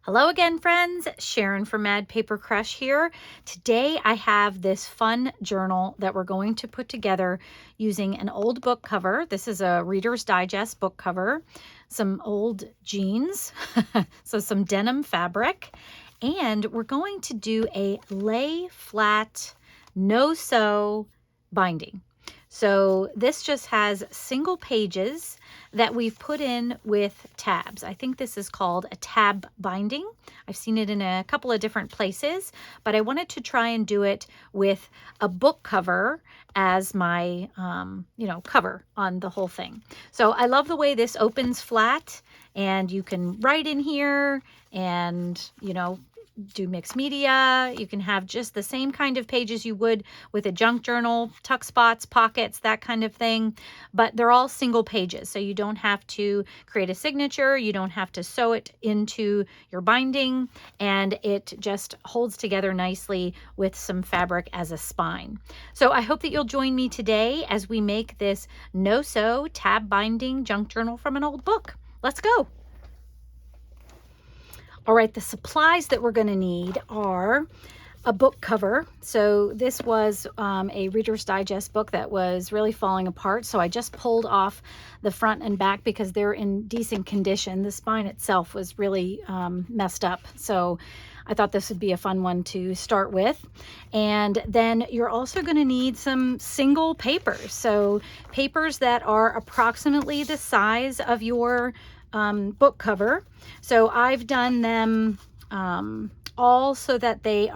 Hello again, friends. Sharon from Mad Paper Crush here. Today I have this fun journal that we're going to put together using an old book cover. This is a Reader's Digest book cover, some old jeans, so some denim fabric, and we're going to do a lay flat, no sew binding. So this just has single pages that we've put in with tabs. I think this is called a tab binding. I've seen it in a couple of different places, but I wanted to try and do it with a book cover as my, cover on the whole thing. So I love the way this opens flat and you can write in here and, do mixed media. You can have just the same kind of pages you would with a junk journal, tuck spots, pockets, that kind of thing, but they're all single pages. So you don't have to create a signature. You don't have to sew it into your binding, and it just holds together nicely with some fabric as a spine. So I hope that you'll join me today as we make this no sew tab binding junk journal from an old book. Let's go. All right, the supplies that we're going to need are a book cover. So this was a Reader's Digest book that was really falling apart. So I just pulled off the front and back because they're in decent condition. The spine itself was really messed up. So I thought this would be a fun one to start with. And then you're also going to need some single papers. So papers that are approximately the size of your book cover. So I've done them all so that they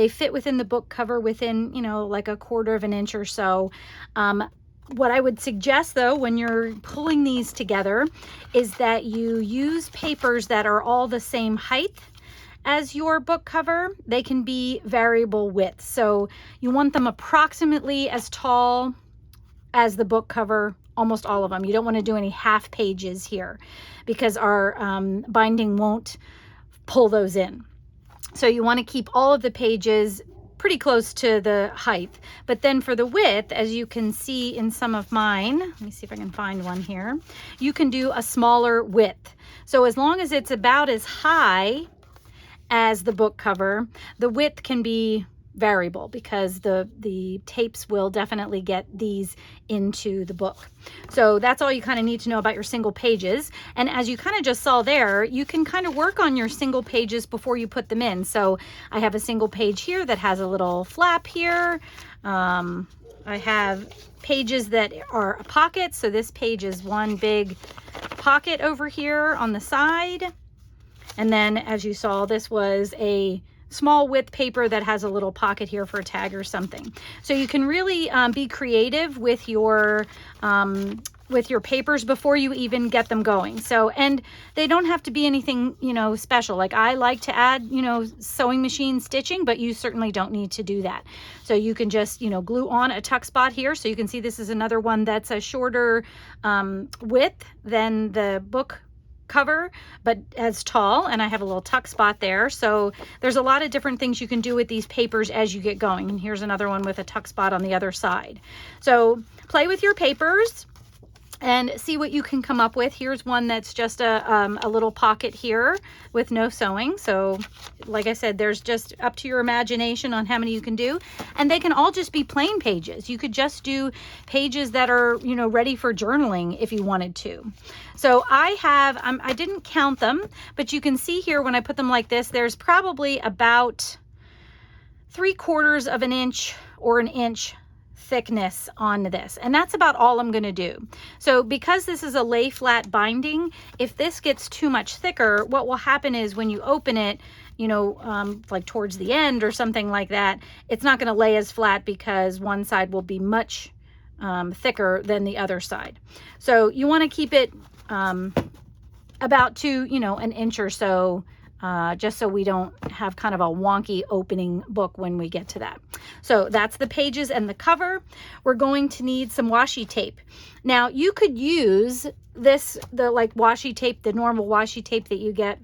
fit within the book cover within, like a 1/4 of an inch or so. What I would suggest though, when you're pulling these together, is that you use papers that are all the same height as your book cover. They can be variable width. So you want them approximately as tall as the book cover, almost all of them. You don't want to do any half pages here because our binding won't pull those in. So you want to keep all of the pages pretty close to the height. But then for the width, as you can see in some of mine, let me see if I can find one here, you can do a smaller width. So as long as it's about as high as the book cover, the width can be variable because the tapes will definitely get these into the book. So that's all you kind of need to know about your single pages. And as you kind of just saw there, you can kind of work on your single pages before you put them in. So I have a single page here that has a little flap here. I have pages that are a pocket. So this page is one big pocket over here on the side. And then as you saw, this was a small width paper that has a little pocket here for a tag or something. So you can really be creative with your papers before you even get them going. So, and they don't have to be anything, special. Like I like to add, sewing machine stitching, but you certainly don't need to do that. So you can just, glue on a tuck spot here. So you can see this is another one that's a shorter width than the book cover, but as tall, and I have a little tuck spot there. So there's a lot of different things you can do with these papers as you get going. And here's another one with a tuck spot on the other side. So play with your papers and see what you can come up with. Here's one that's just a little pocket here with no sewing. So like I said, there's just up to your imagination on how many you can do. And they can all just be plain pages. You could just do pages that are, ready for journaling if you wanted to. So I have, I didn't count them, but you can see here when I put them like this, there's probably about 3/4 of an inch or an inch thickness on this, and that's about all I'm going to do. So because this is a lay flat binding, if this gets too much thicker, what will happen is when you open it, like towards the end or something like that, it's not going to lay as flat because one side will be much thicker than the other side. So you want to keep it about to an inch or so, just so we don't have kind of a wonky opening book when we get to that. So that's the pages and the cover. We're going to need some washi tape. Now you could use this, the washi tape, the normal washi tape that you get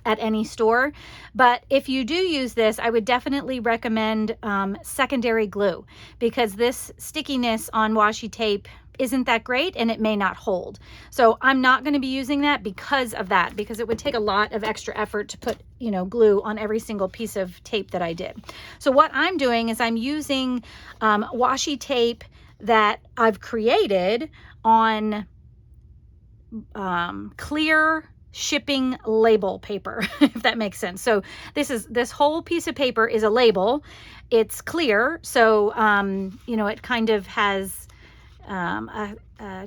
at any store, but if you do use this, I would definitely recommend secondary glue, because this stickiness on washi tape, isn't that great and it may not hold. So I'm not going to be using that because of that, because it would take a lot of extra effort to put, you know, glue on every single piece of tape that I did. So what I'm doing is I'm using washi tape that I've created on clear shipping label paper, if that makes sense. So this whole piece of paper is a label. It's clear, so you know, it kind of has a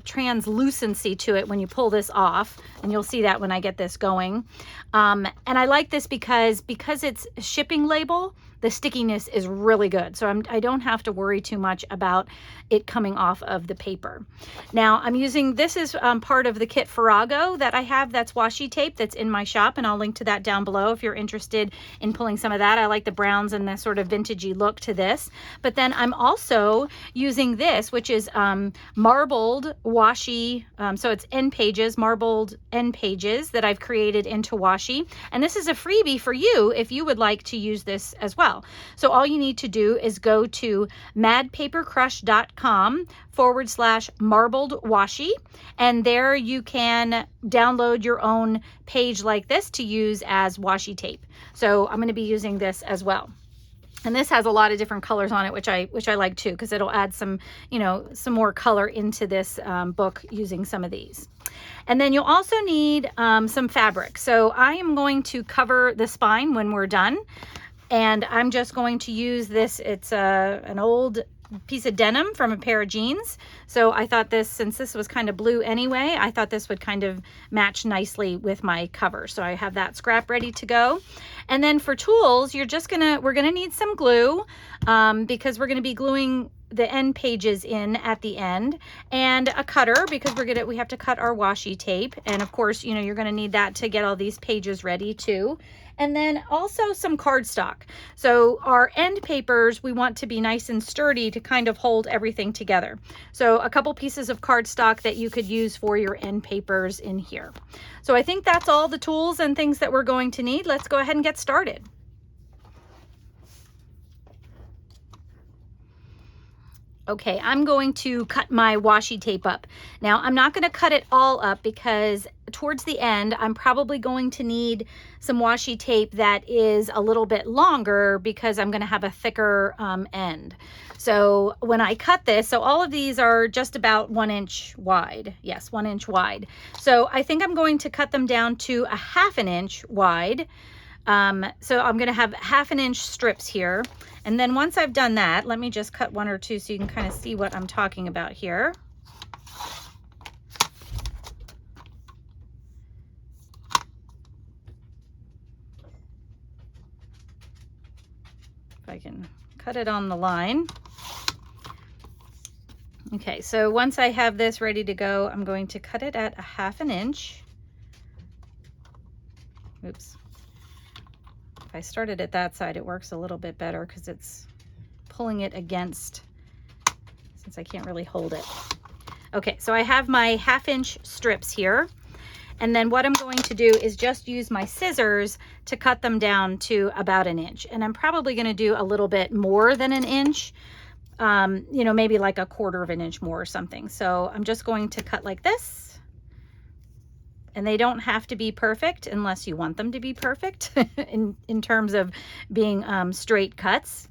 translucency to it when you pull this off, and you'll see that when I get this going. And I like this because it's a shipping label, the stickiness is really good. So I don't have to worry too much about it coming off of the paper. Now I'm using, this is part of the kit Farrago that I have, that's washi tape that's in my shop, and I'll link to that down below if you're interested in pulling some of that. I like the browns and the sort of vintagey look to this. But then I'm also using this, which is marbled washi, so it's end pages, marbled end pages that I've created into washi. And this is a freebie for you if you would like to use this as well. So all you need to do is go to madpapercrush.com/marbled washi, and there you can download your own page like this to use as washi tape. So I'm going to be using this as well. And this has a lot of different colors on it, which I like too, because it'll add some, you know, some more color into this book using some of these. And then you'll also need some fabric. So I am going to cover the spine when we're done. And I'm just going to use this. It's an old piece of denim from a pair of jeans. So I thought this, since this was kind of blue anyway, I thought this would kind of match nicely with my cover. So I have that scrap ready to go. And then for tools, we're gonna need some glue because we're gonna be gluing the end pages in at the end, and a cutter because we have to cut our washi tape. And of course, you know, you're gonna need that to get all these pages ready too. And then also some cardstock. So our end papers, we want to be nice and sturdy to kind of hold everything together. So a couple pieces of cardstock that you could use for your end papers in here. So I think that's all the tools and things that we're going to need. Let's go ahead and get started. Okay, I'm going to cut my washi tape up. Now, I'm not going to cut it all up because towards the end, I'm probably going to need some washi tape that is a little bit longer because I'm going to have a thicker end. So when I cut this, so all of these are just about 1 inch wide. Yes, 1 inch wide. So I think I'm going to cut them down to a 1/2 inch wide. So I'm going to have 1/2 inch strips here. And then once I've done that, let me just cut 1 or 2 so you can kind of see what I'm talking about here. If I can cut it on the line. Okay, so once I have this ready to go, I'm going to cut it at a 1/2 inch. Oops. If I started at that side, it works a little bit better because it's pulling it against, since I can't really hold it. Okay, so I have my 1/2 inch strips here. And then what I'm going to do is just use my scissors to cut them down to about 1 inch. And I'm probably going to do a little bit more than 1 inch, you know, maybe like 1/4 inch more or something. So I'm just going to cut like this. And they don't have to be perfect unless you want them to be perfect in terms of being straight cuts.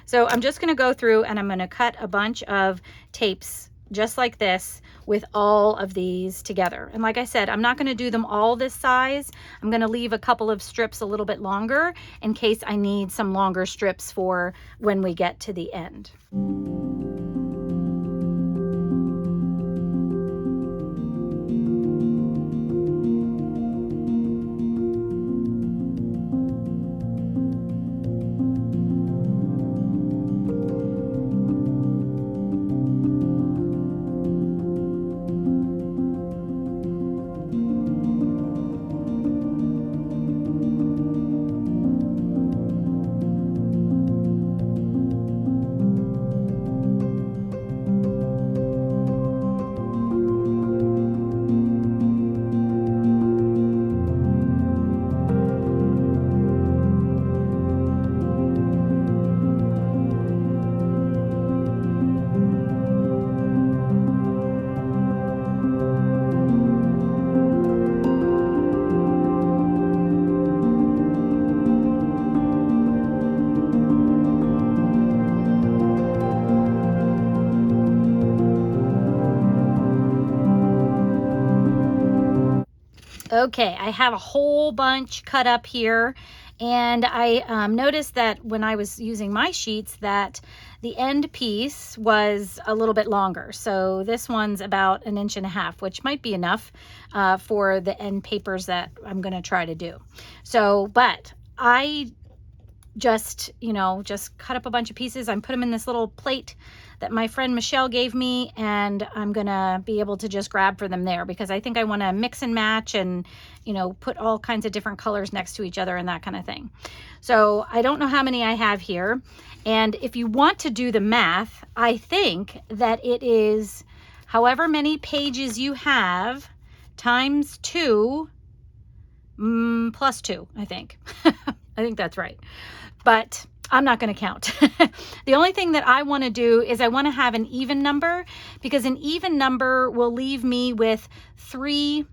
So I'm just going to go through and I'm going to cut a bunch of tapes just like this with all of these together. And like I said, I'm not going to do them all this size. I'm going to leave a couple of strips a little bit longer in case I need some longer strips for when we get to the end. Okay, I have a whole bunch cut up here, and I noticed that when I was using my sheets that the end piece was a little bit longer. So this one's about 1.5 inches, which might be enough for the end papers that I'm going to try to do. So, but I just, just cut up a bunch of pieces. I put them in this little plate that my friend Michelle gave me, and I'm gonna be able to just grab for them there because I think I want to mix and match and, put all kinds of different colors next to each other and that kind of thing. So I don't know how many I have here. And if you want to do the math, I think that it is however many pages you have times 2 plus 2, I think. I think that's right. But I'm not going to count. The only thing that I want to do is I want to have an even number, because an even number will leave me with 3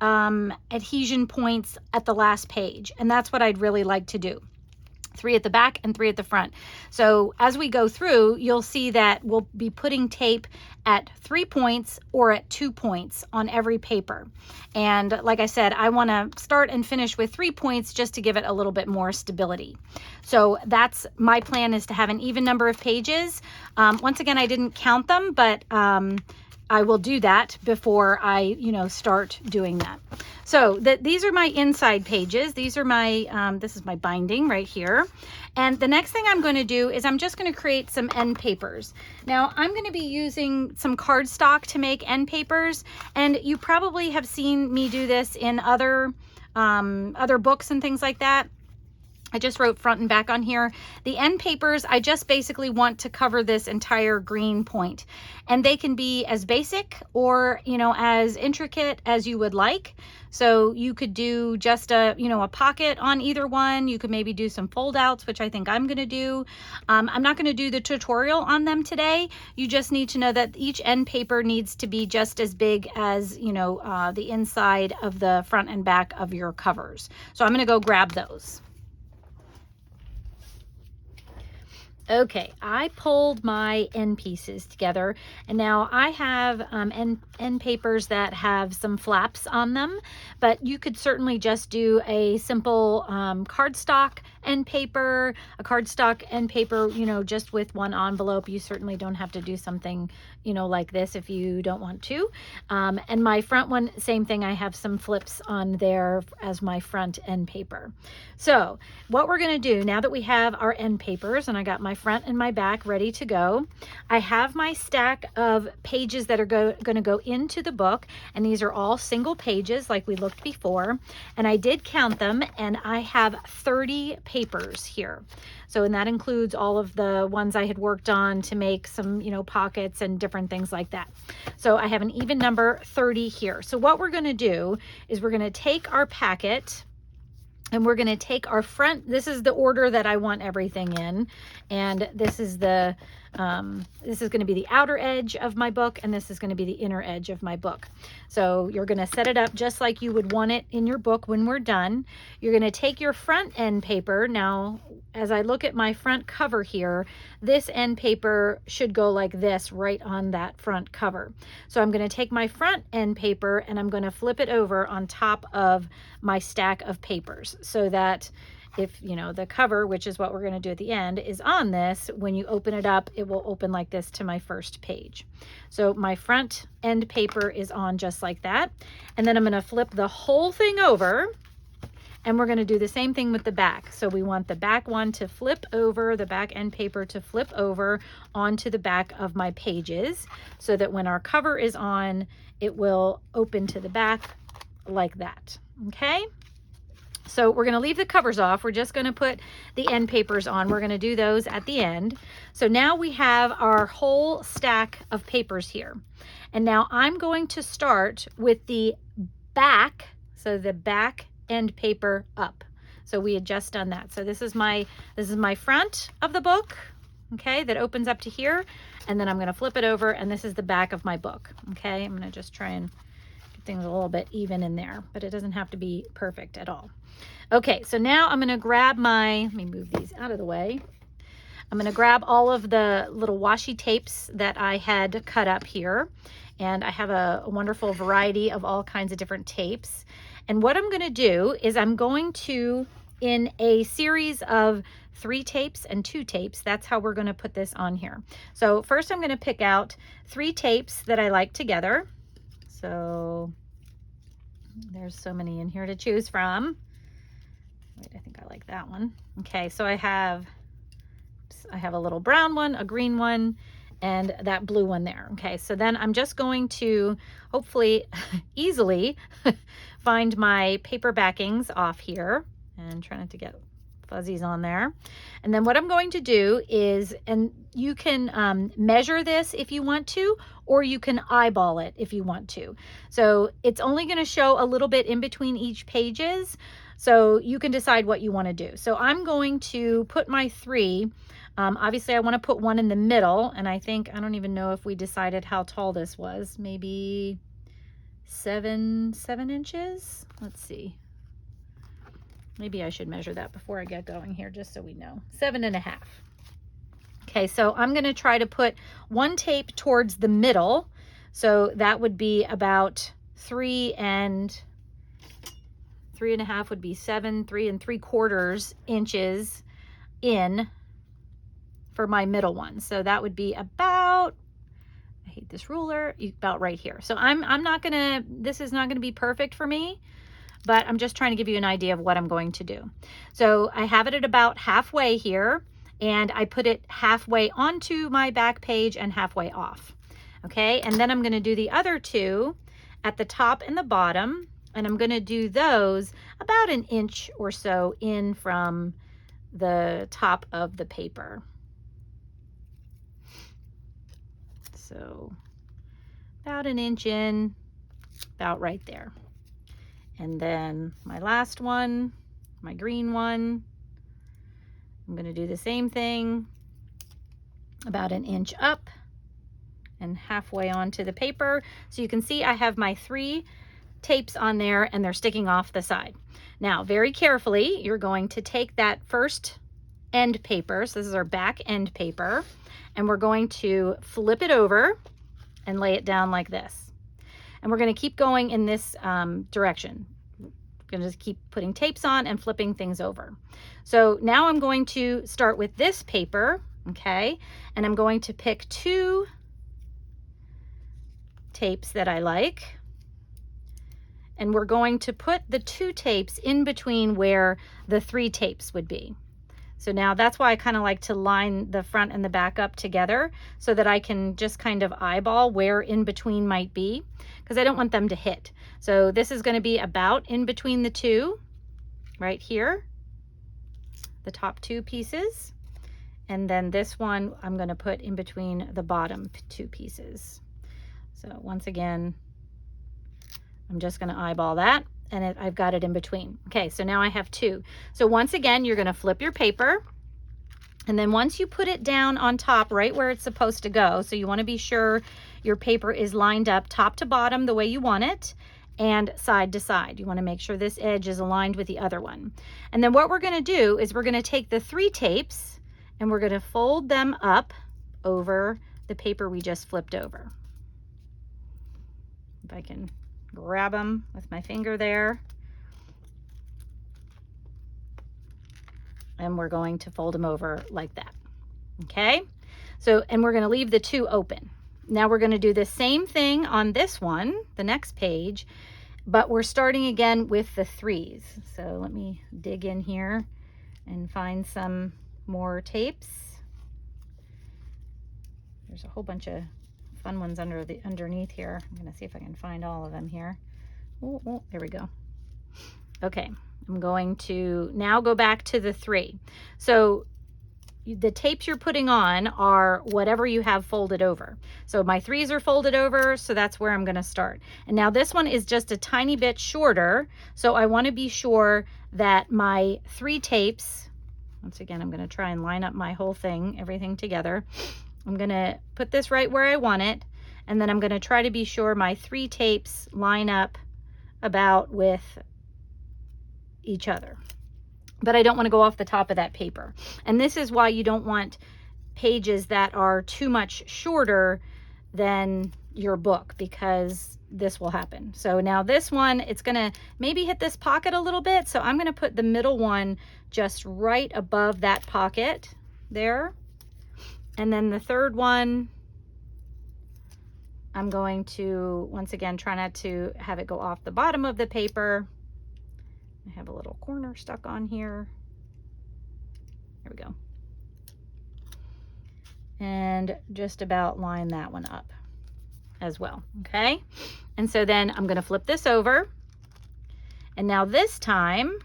adhesion points at the last page. And that's what I'd really like to do. 3 at the back and 3 at the front. So as we go through, you'll see that we'll be putting tape at 3 points or at 2 points on every paper. And like I said, I want to start and finish with 3 points just to give it a little bit more stability. So that's my plan, is to have an even number of pages. Once again, I didn't count them, but I will do that before I, start doing that. So these are my inside pages. These are my, this is my binding right here. And the next thing I'm going to do is I'm just going to create some end papers. Now I'm going to be using some cardstock to make end papers. And you probably have seen me do this in other books and things like that. I just wrote front and back on here. The end papers, I just basically want to cover this entire green point. And they can be as basic or, as intricate as you would like. So you could do just a pocket on either one. You could maybe do some fold outs, which I think I'm going to do. I'm not going to do the tutorial on them today. You just need to know that each end paper needs to be just as big as, the inside of the front and back of your covers. So I'm going to go grab those. Okay, I pulled my end pieces together, and now I have end papers that have some flaps on them, but you could certainly just do a simple cardstock end paper, just with one envelope. You certainly don't have to do something, like this if you don't want to. And my front one, same thing. I have some flips on there as my front end paper. So what we're going to do now that we have our end papers, and I got my front and my back ready to go, I have my stack of pages that are going to go into the book, and these are all single pages like we looked before, and I did count them, and I have 30 papers here. So, and that includes all of the ones I had worked on to make some, pockets and different things like that. So I have an even number 30 here. So what we're going to do is we're going to take our packet, and we're going to take our front. This is the order that I want everything in. And this is the, this is going to be the outer edge of my book, and this is going to be the inner edge of my book. So you're going to set it up just like you would want it in your book when we're done. You're going to take your front end paper. Now, as I look at my front cover here, this end paper should go like this right on that front cover. So I'm going to take my front end paper and I'm going to flip it over on top of my stack of papers, so that if the cover, which is what we're going to do at the end, is on this, when you open it up, it will open like this to my first page. So my front end paper is on just like that. And then I'm going to flip the whole thing over, and we're going to do the same thing with the back. So we want the back one to flip over, the back end paper to flip over onto the back of my pages, so that when our cover is on, it will open to the back like that. Okay. So we're going to leave the covers off. We're just going to put the end papers on. We're going to do those at the end. So now we have our whole stack of papers here. And now I'm going to start with the back. So the back end paper up. So we had just done that. So this is my front of the book, okay, that opens up to here. And then I'm going to flip it over, and this is the back of my book. Okay, I'm going to just try and get things a little bit even in there, but it doesn't have to be perfect at all. Okay, so now I'm going to grab let me move these out of the way. I'm going to grab all of the little washi tapes that I had cut up here. And I have a wonderful variety of all kinds of different tapes. And what I'm going to do is I'm going to, in a series of 3 tapes and 2 tapes, that's how we're going to put this on here. So first I'm going to pick out 3 tapes that I like together. So there's so many in here to choose from. Wait, I think I like that one. Okay, so I have a little brown one, a green one, and that blue one there. Okay, so then I'm just going to hopefully easily find my paper backings off here and try not to get fuzzies on there. And then what I'm going to do is, and you can measure this if you want to, or you can eyeball it if you want to. So it's only going to show a little bit in between each pages, so you can decide what you want to do. So I'm going to put my 3. Obviously I want to put one in the middle, and I don't even know if we decided how tall this was. Maybe 7 inches. Let's see. Maybe I should measure that before I get going here, just so we know. 7.5. Okay, so I'm going to try to put 1 tape towards the middle. So that would be about 3 and 3.5 would be 7, 3 3/4 inches in for my middle one. So that would be about, I hate this ruler, about right here. So this is not gonna be perfect for me, but I'm just trying to give you an idea of what I'm going to do. So I have it at about halfway here, and I put it halfway onto my back page and halfway off. Okay, and then I'm gonna do the other 2 at the top and the bottom, and I'm gonna do those about 1 inch or so in from the top of the paper. So about 1 inch in, about right there. And then my last one, my green one, I'm going to do the same thing, about 1 inch up and halfway onto the paper. So you can see I have my 3 tapes on there, and they're sticking off the side. Now, very carefully, you're going to take that first end paper, so this is our back end paper, and we're going to flip it over and lay it down like this. And we're going to keep going in this direction. We're going to just keep putting tapes on and flipping things over. So now I'm going to start with this paper, okay? And I'm going to pick 2 tapes that I like. And we're going to put the 2 tapes in between where the 3 tapes would be. So now that's why I kind of like to line the front and the back up together, so that I can just kind of eyeball where in between might be, because I don't want them to hit. So this is going to be about in between the 2, right here, the top 2 pieces. And then this one I'm going to put in between the bottom 2 pieces. So once again, I'm just going to eyeball that, and I've got it in between. Okay, so now I have 2. So once again, you're going to flip your paper, and then once you put it down on top right where it's supposed to go, so you want to be sure your paper is lined up top to bottom the way you want it, and side to side. You want to make sure this edge is aligned with the other one. And then what we're going to do is we're going to take the 3 tapes and we're going to fold them up over the paper we just flipped over. If I can grab them with my finger there. And we're going to fold them over like that. Okay? So, and we're going to leave the 2 open. Now we're going to do the same thing on this one, the next page, but we're starting again with the 3s. So let me dig in here and find some more tapes. There's a whole bunch of fun ones underneath here. I'm going to see if I can find all of them here. Oh, there we go. Okay, I'm going to now go back to the 3. So the tapes you're putting on are whatever you have folded over. So my 3s are folded over, so that's where I'm going to start. And now this one is just a tiny bit shorter, so I want to be sure that my 3 tapes, once again, I'm going to try and line up my whole thing, everything together. I'm going to put this right where I want it, and then I'm going to try to be sure my 3 tapes line up about with each other. But I don't want to go off the top of that paper. And this is why you don't want pages that are too much shorter than your book, because this will happen. So now this one, it's gonna maybe hit this pocket a little bit. So I'm gonna put the middle one just right above that pocket there. And then the third one, I'm going to, once again, try not to have it go off the bottom of the paper. I have a little corner stuck on here. There we go. And just about line that one up as well, okay? And so then I'm gonna flip this over. And now this time,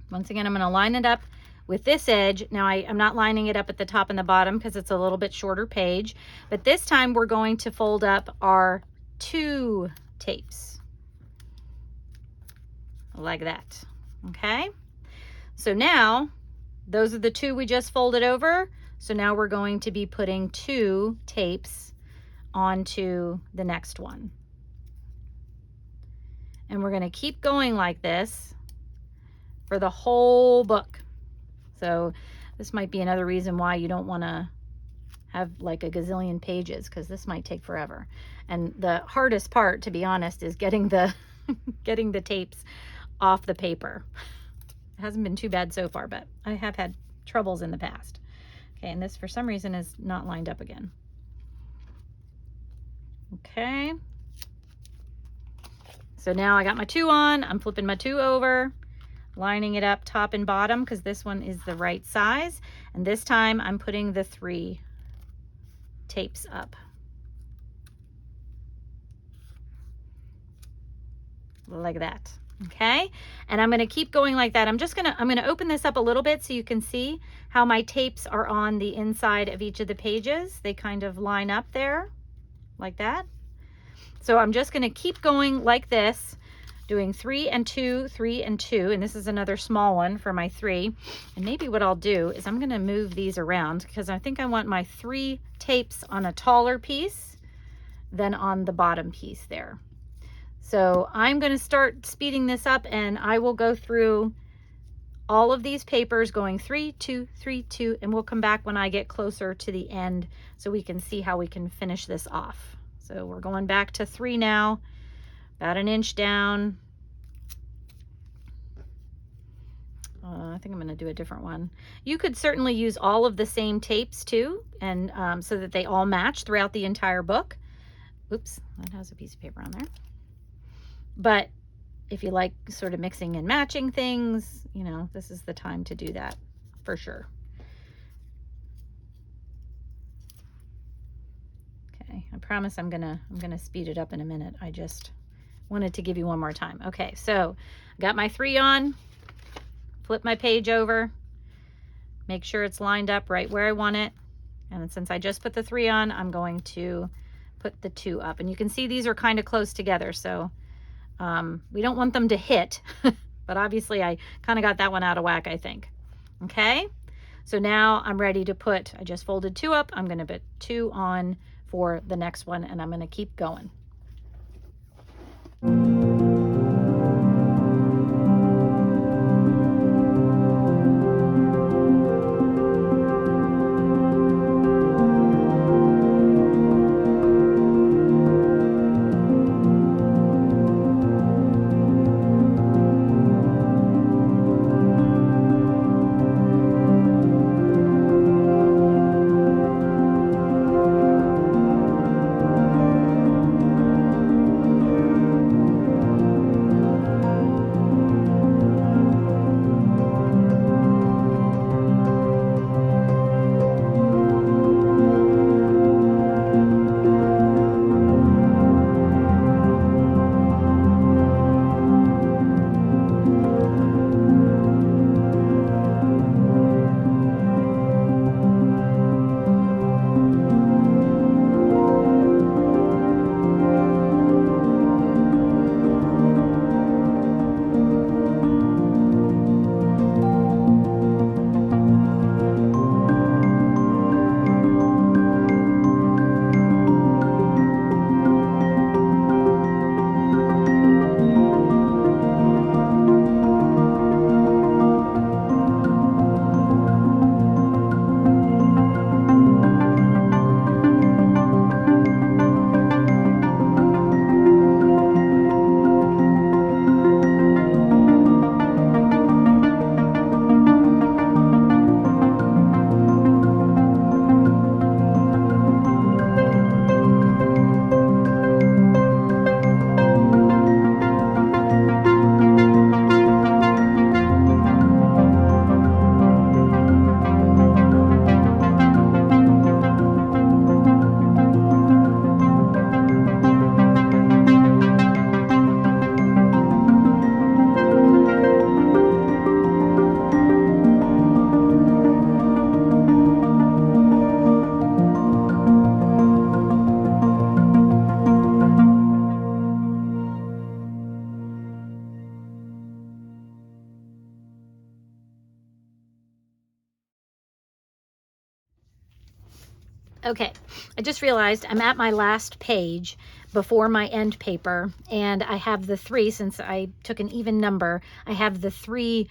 once again, I'm gonna line it up with this edge. Now I'm not lining it up at the top and the bottom because it's a little bit shorter page, but this time we're going to fold up our 2 tapes like that, okay? So now, those are the 2 we just folded over. So now we're going to be putting 2 tapes onto the next one. And we're gonna keep going like this for the whole book. So this might be another reason why you don't wanna have like a gazillion pages, because this might take forever. And the hardest part, to be honest, is getting the getting the tapes off the paper. It hasn't been too bad so far, but I have had troubles in the past. Okay, and this for some reason is not lined up again. Okay. So now I got my 2 on, I'm flipping my 2 over, lining it up top and bottom because this one is the right size. And this time I'm putting the 3 tapes up. Like that. Okay, and I'm going to keep going like that. I'm going to open this up a little bit so you can see how my tapes are on the inside of each of the pages. They kind of line up there like that. So I'm just going to keep going like this, doing 3 and 2, 3 and 2, and this is another small one for my 3. And maybe what I'll do is I'm going to move these around because I think I want my 3 tapes on a taller piece than on the bottom piece there. So I'm going to start speeding this up, and I will go through all of these papers going 3, 2, 3, 2, and we'll come back when I get closer to the end so we can see how we can finish this off. So we're going back to 3 now, about 1 inch down. I think I'm going to do a different one. You could certainly use all of the same tapes too, and so that they all match throughout the entire book. Oops, that has a piece of paper on there. But if you like sort of mixing and matching things, you know, this is the time to do that for sure. Okay, I promise I'm gonna speed it up in a minute. I just wanted to give you one more time. Okay, so I got my 3 on, flip my page over, make sure it's lined up right where I want it. And since I just put the 3 on, I'm going to put the 2 up. And you can see these are kind of close together, so we don't want them to hit, but obviously I kind of got that one out of whack, I think. Okay, so now I'm ready to put, I just folded 2 up, I'm going to put 2 on for the next one, and I'm going to keep going. Okay, I just realized I'm at my last page before my end paper, and I have the 3, since I took an even number, I have the 3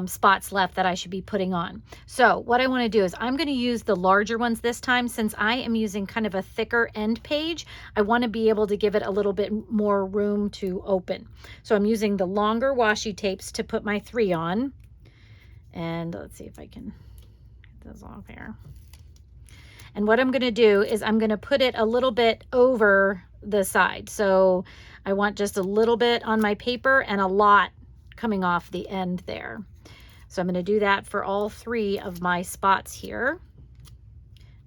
spots left that I should be putting on. So what I want to do is I'm going to use the larger ones this time. Since I am using kind of a thicker end page, I want to be able to give it a little bit more room to open. So I'm using the longer washi tapes to put my 3 on. And let's see if I can get those off here. And what I'm going to do is I'm going to put it a little bit over the side. So I want just a little bit on my paper and a lot coming off the end there. So I'm going to do that for all 3 of my spots here.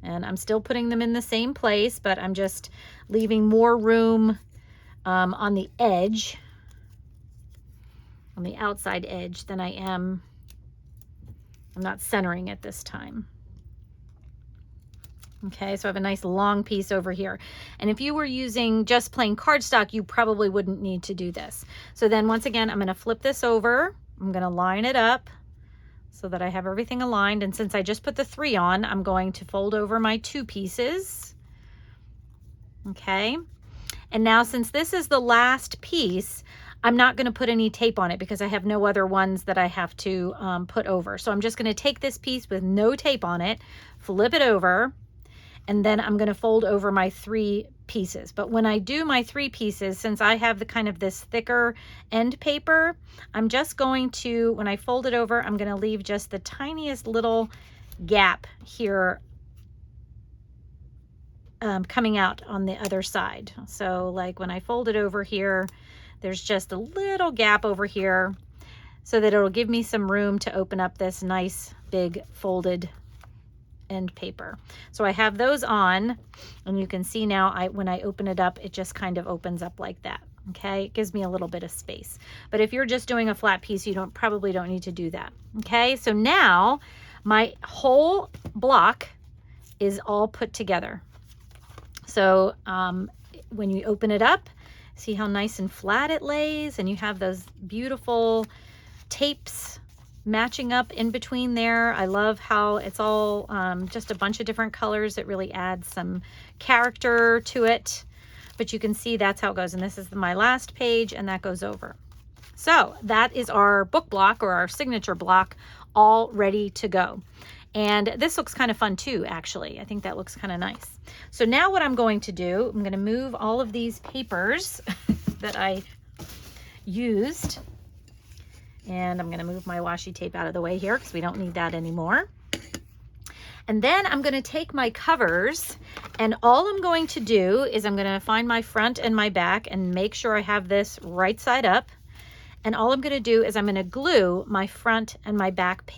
And I'm still putting them in the same place, but I'm just leaving more room on the edge, on the outside edge, than I am. I'm not centering it this time. Okay, so I have a nice long piece over here. And if you were using just plain cardstock, you probably wouldn't need to do this. So then once again, I'm going to flip this over. I'm going to line it up so that I have everything aligned. And since I just put the 3 on, I'm going to fold over my 2 pieces. Okay. And now since this is the last piece, I'm not going to put any tape on it because I have no other ones that I have to put over. So I'm just going to take this piece with no tape on it, flip it over, and then I'm going to fold over my 3 pieces. But when I do my 3 pieces, since I have the kind of this thicker end paper, I'm just going to, when I fold it over, I'm going to leave just the tiniest little gap here coming out on the other side. So like when I fold it over here, there's just a little gap over here so that it'll give me some room to open up this nice big folded end paper. So I have those on, and you can see now when I open it up, it just kind of opens up like that. Okay, it gives me a little bit of space. But if you're just doing a flat piece, you probably don't need to do that. Okay, so now my whole block is all put together. So when you open it up, see how nice and flat it lays, and you have those beautiful tapes matching up in between there. I love how it's all just a bunch of different colors. It really adds some character to it, but you can see that's how it goes. And this is my last page, and that goes over. So that is our book block, or our signature block, all ready to go. And this looks kind of fun too, actually. I think that looks kind of nice. So now what I'm going to do, I'm going to move all of these papers that I used. And I'm going to move my washi tape out of the way here because we don't need that anymore. And then I'm going to take my covers, and all I'm going to do is I'm going to find my front and my back and make sure I have this right side up. And all I'm going to do is I'm going to glue my front and my back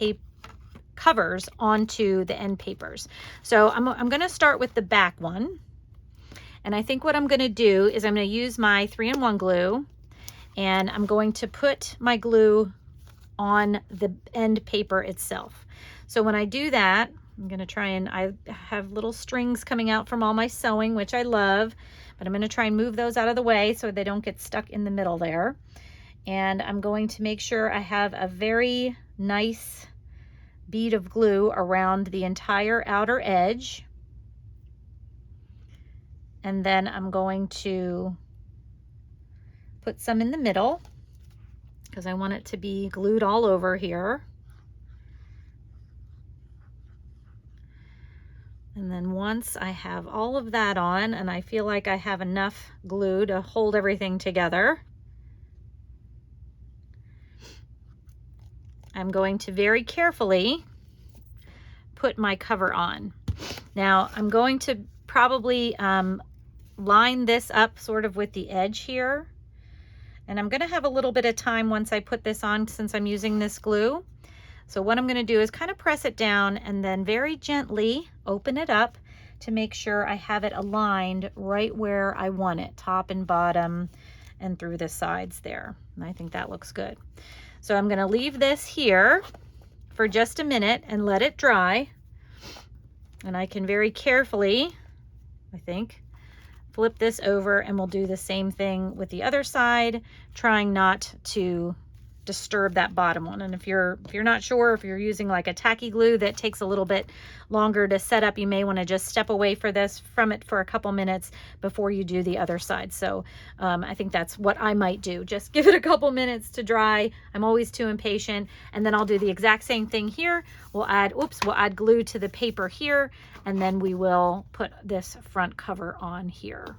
covers onto the end papers. So I'm going to start with the back one. And I think what I'm going to do is I'm going to use my 3-in-1 glue, and I'm going to put my glue on the end paper itself. So when I do that, I'm going to try, and I have little strings coming out from all my sewing, which I love, but I'm going to try and move those out of the way so they don't get stuck in the middle there. And I'm going to make sure I have a very nice bead of glue around the entire outer edge. And then I'm going to put some in the middle because I want it to be glued all over here. And then once I have all of that on, and I feel like I have enough glue to hold everything together, I'm going to very carefully put my cover on. Now I'm going to probably line this up sort of with the edge here. And I'm going to have a little bit of time once I put this on, since I'm using this glue. So what I'm going to do is kind of press it down and then very gently open it up to make sure I have it aligned right where I want it, top and bottom and through the sides there. And I think that looks good. So I'm going to leave this here for just a minute and let it dry. And I can very carefully, I think, flip this over, and we'll do the same thing with the other side, trying not to disturb that bottom one. And if you're not sure, if you're using like a tacky glue that takes a little bit longer to set up, you may want to just step away from it for a couple minutes before you do the other side. So I think that's what I might do. Just give it a couple minutes to dry. I'm always too impatient. And then I'll do the exact same thing here. We'll add glue to the paper here, and then we will put this front cover on here.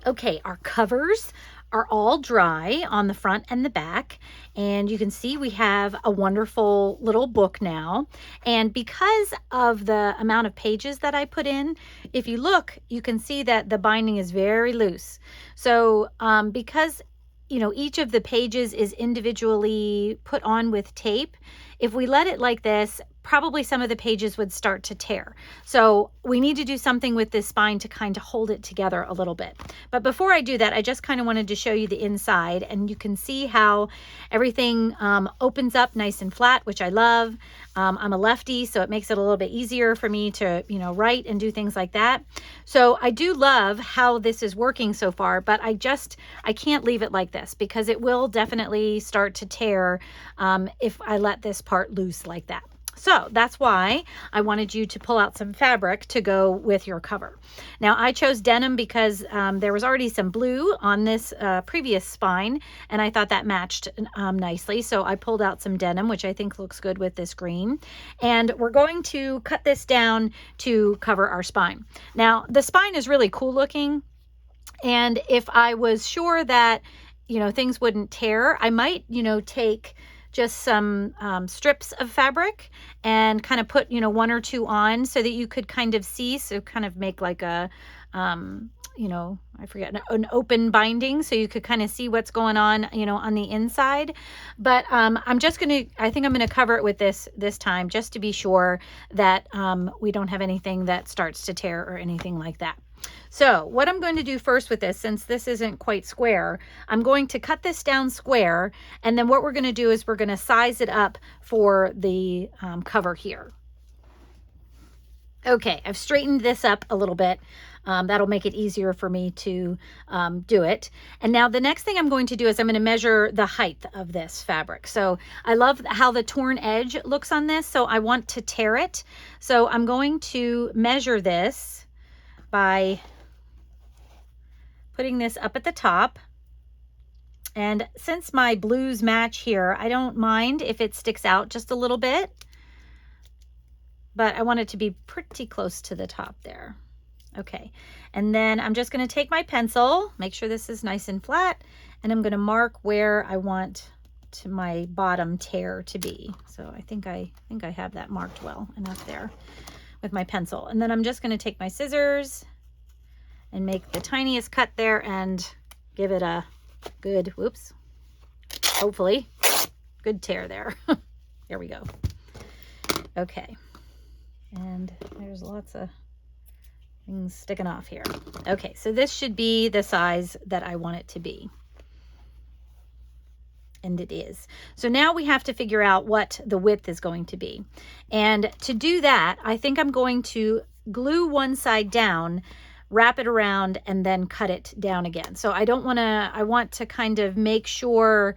Okay, our covers are all dry on the front and the back, and you can see we have a wonderful little book now. And because of the amount of pages that I put in, if you look, you can see that the binding is very loose. So because each of the pages is individually put on with tape, if we let it like this, probably some of the pages would start to tear. So we need to do something with this spine to kind of hold it together a little bit. But before I do that, I just kind of wanted to show you the inside, and you can see how everything opens up nice and flat, which I love. I'm a lefty, so it makes it a little bit easier for me to, write and do things like that. So I do love how this is working so far, but I can't leave it like this because it will definitely start to tear if I let this part loose like that. So that's why I wanted you to pull out some fabric to go with your cover. Now I chose denim because there was already some blue on this previous spine, and I thought that matched nicely. So I pulled out some denim, which I think looks good with this green. And we're going to cut this down to cover our spine. Now the spine is really cool looking. And if I was sure that, things wouldn't tear, I might, take just some strips of fabric and kind of put, one or two on so that you could kind of see, so kind of make like a, I forget, an open binding so you could kind of see what's going on, on the inside. But I think I'm going to cover it with this time just to be sure that we don't have anything that starts to tear or anything like that. So what I'm going to do first with this, since this isn't quite square, I'm going to cut this down square, and then what we're going to do is we're going to size it up for the cover here. Okay, I've straightened this up a little bit. That'll make it easier for me to do it. And now the next thing I'm going to do is I'm going to measure the height of this fabric. So I love how the torn edge looks on this, so I want to tear it. So I'm going to measure this by putting this up at the top. And since my blues match here, I don't mind if it sticks out just a little bit, but I want it to be pretty close to the top there. Okay, and then I'm just going to take my pencil, make sure this is nice and flat, and I'm going to mark where I want my bottom tear to be. So I think I have that marked well enough there with my pencil. And then I'm just going to take my scissors and make the tiniest cut there and give it a good, hopefully good tear there. There we go. Okay, and there's lots of things sticking off here. Okay, so this should be the size that I want it to be. And it is. So now we have to figure out what the width is going to be. And to do that, I think I'm going to glue one side down, wrap it around, and then cut it down again. So I want to kind of make sure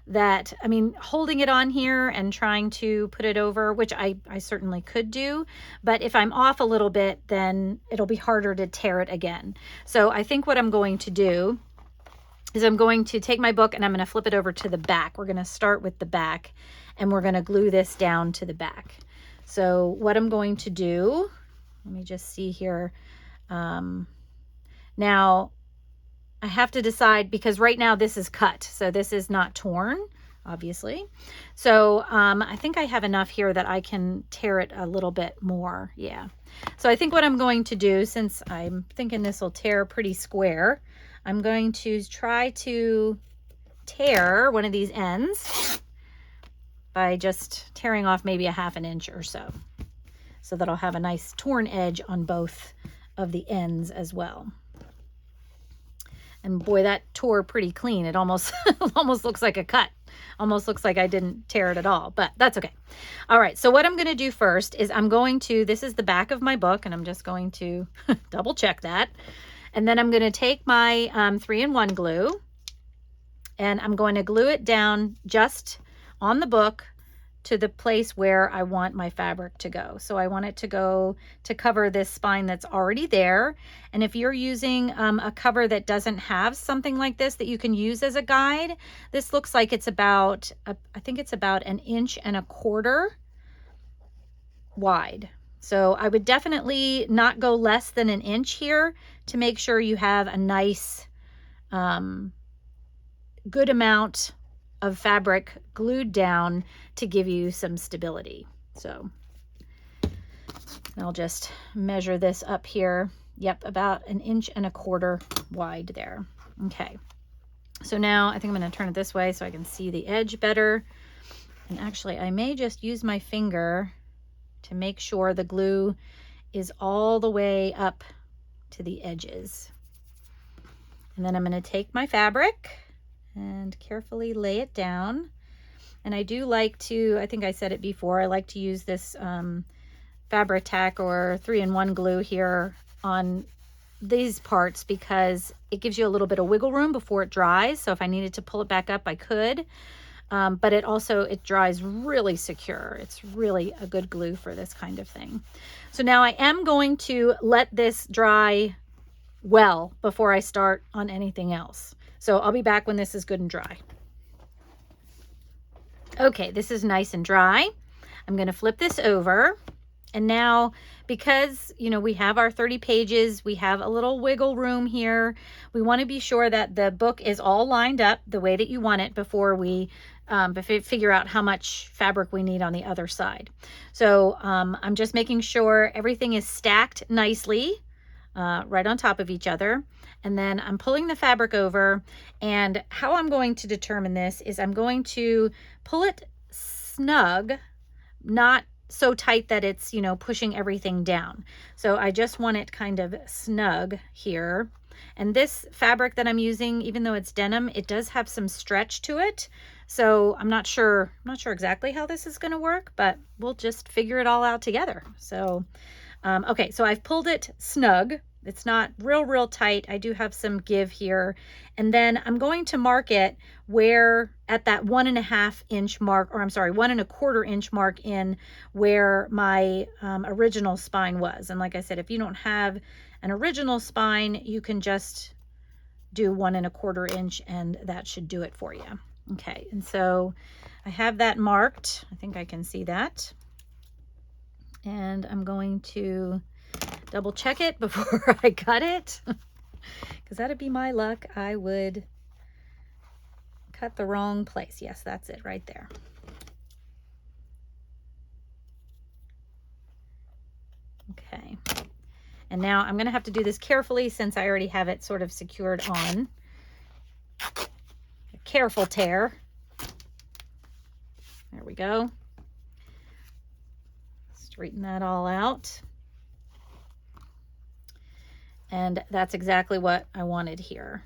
that, holding it on here and trying to put it over, which I certainly could do, but if I'm off a little bit, then it'll be harder to tear it again. So I think what I'm going to do is I'm going to take my book and I'm going to flip it over to the back. We're going to start with the back, and we're going to glue this down to the back. So what I'm going to do, let me just see here. Now I have to decide, because right now this is cut, so this is not torn. obviously. So I think I have enough here that I can tear it a little bit more. Yeah. So I think what I'm going to do, since I'm thinking this will tear pretty square, I'm going to try to tear one of these ends by just tearing off maybe a ½ inch or so that I'll have a nice torn edge on both of the ends as well. And boy, that tore pretty clean. It almost almost looks like a cut. Almost looks like I didn't tear it at all, but that's okay. All right, so what I'm going to do first is I'm going to, this is the back of my book, and I'm just going to double check that. And then I'm going to take my 3-in-1 glue, and I'm going to glue it down just on the book to the place where I want my fabric to go. So I want it to go to cover this spine that's already there. And if you're using a cover that doesn't have something like this that you can use as a guide, this looks like it's about, I think it's about 1.25 inches wide. So I would definitely not go less than 1 inch here to make sure you have a nice, good amount of fabric glued down to give you some stability. So I'll just measure this up here. Yep, about 1.25 inches wide there. Okay, so now I think I'm going to turn it this way so I can see the edge better. And actually I may just use my finger to make sure the glue is all the way up to the edges. And then I'm going to take my fabric and carefully lay it down. And I do like to, I think I said it before, I like to use this Fabri-Tac or 3-in-1 glue here on these parts because it gives you a little bit of wiggle room before it dries. So if I needed to pull it back up, I could. But it dries really secure. It's really a good glue for this kind of thing. So now I am going to let this dry well before I start on anything else. So I'll be back when this is good and dry. Okay, this is nice and dry. I'm going to flip this over. And now, because, you know, we have our 30 pages, we have a little wiggle room here. We want to be sure that the book is all lined up the way that you want it before we figure out how much fabric we need on the other side. So I'm just making sure everything is stacked nicely right on top of each other. And then I'm pulling the fabric over, and how I'm going to determine this is I'm going to pull it snug, not so tight that it's, you know, pushing everything down. So I just want it kind of snug here. And this fabric that I'm using, even though it's denim, it does have some stretch to it. So I'm not sure exactly how this is going to work, but we'll just figure it all out together. So, okay, so I've pulled it snug. It's not real tight. I do have some give here. And then I'm going to mark it where at that 1.5 inch mark, or I'm sorry, 1.25 inch mark in where my original spine was. And like I said, if you don't have an original spine, you can just do 1.25 inch and that should do it for you. Okay, and so I have that marked. I think I can see that. And I'm going to double check it before I cut it, because that'd be my luck. I would cut the wrong place. Yes, that's it right there. Okay, and now I'm gonna have to do this carefully since I already have it sort of secured on. A careful tear. There we go. Straighten that all out. And that's exactly what I wanted here.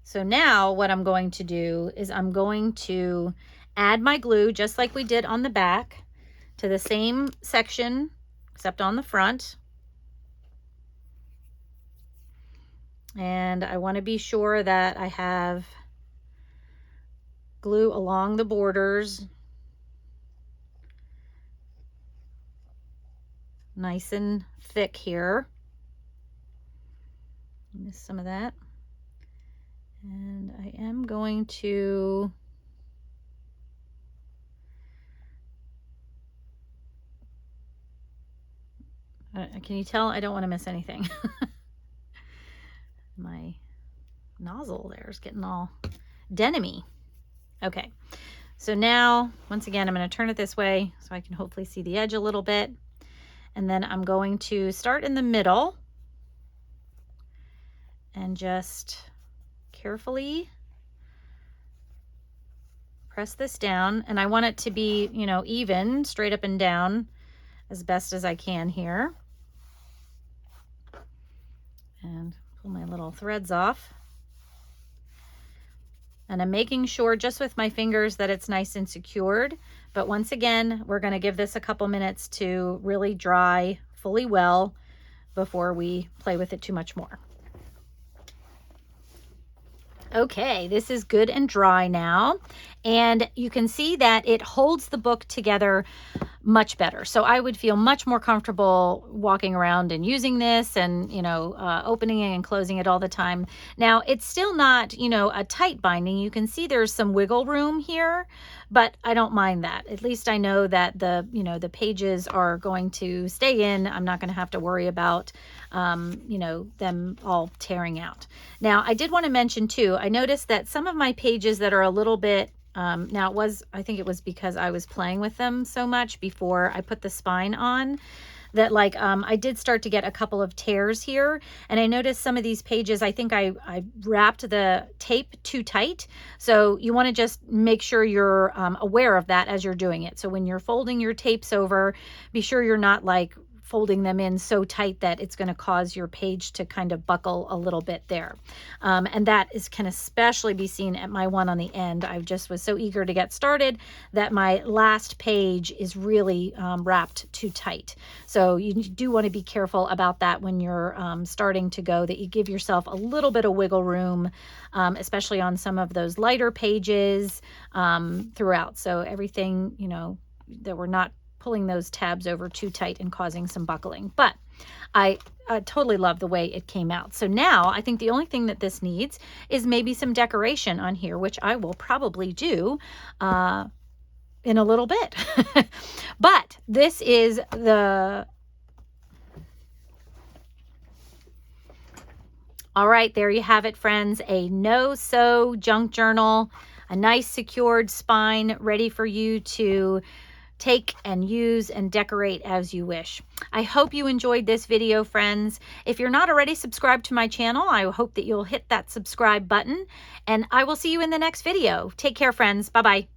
So now what I'm going to do is I'm going to add my glue just like we did on the back to the same section except on the front. And I want to be sure that I have glue along the borders. Nice and thick here. Missed some of that. And I am going to can you tell I don't want to miss anything? My nozzle there is getting all denim-y. Okay, so now, once again, I'm going to turn it this way so I can hopefully see the edge a little bit. And then I'm going to start in the middle and just carefully press this down. And I want it to be, you know, even, straight up and down as best as I can here. And pull my little threads off. And I'm making sure just with my fingers that it's nice and secured. But once again, we're going to give this a couple minutes to really dry fully well before we play with it too much more. Okay, this is good and dry now. And you can see that it holds the book together much better. So I would feel much more comfortable walking around and using this and, you know, opening it and closing it all the time. Now, it's still not, you know, a tight binding. You can see there's some wiggle room here, but I don't mind that. At least I know that the, you know, the pages are going to stay in. I'm not going to have to worry about, you know, them all tearing out. Now, I did want to mention too, I noticed that some of my pages that are a little bit, now I think it was because I was playing with them so much before I put the spine on, that like I did start to get a couple of tears here. And I noticed some of these pages, I think I wrapped the tape too tight. So you want to just make sure you're aware of that as you're doing it. So when you're folding your tapes over, be sure you're not like folding them in so tight that it's going to cause your page to kind of buckle a little bit there. And that can especially be seen at my one on the end. I just was so eager to get started that my last page is really wrapped too tight. So you do want to be careful about that when you're starting to go, that you give yourself a little bit of wiggle room, especially on some of those lighter pages throughout. So everything, you know, that we're not pulling those tabs over too tight and causing some buckling. But I totally love the way it came out. So now I think the only thing that this needs is maybe some decoration on here, which I will probably do in a little bit. But this is the... All right, there you have it, friends. A no-sew junk journal, a nice secured spine ready for you to take and use and decorate as you wish. I hope you enjoyed this video, friends. If you're not already subscribed to my channel, I hope that you'll hit that subscribe button, and I will see you in the next video. Take care, friends. Bye-bye.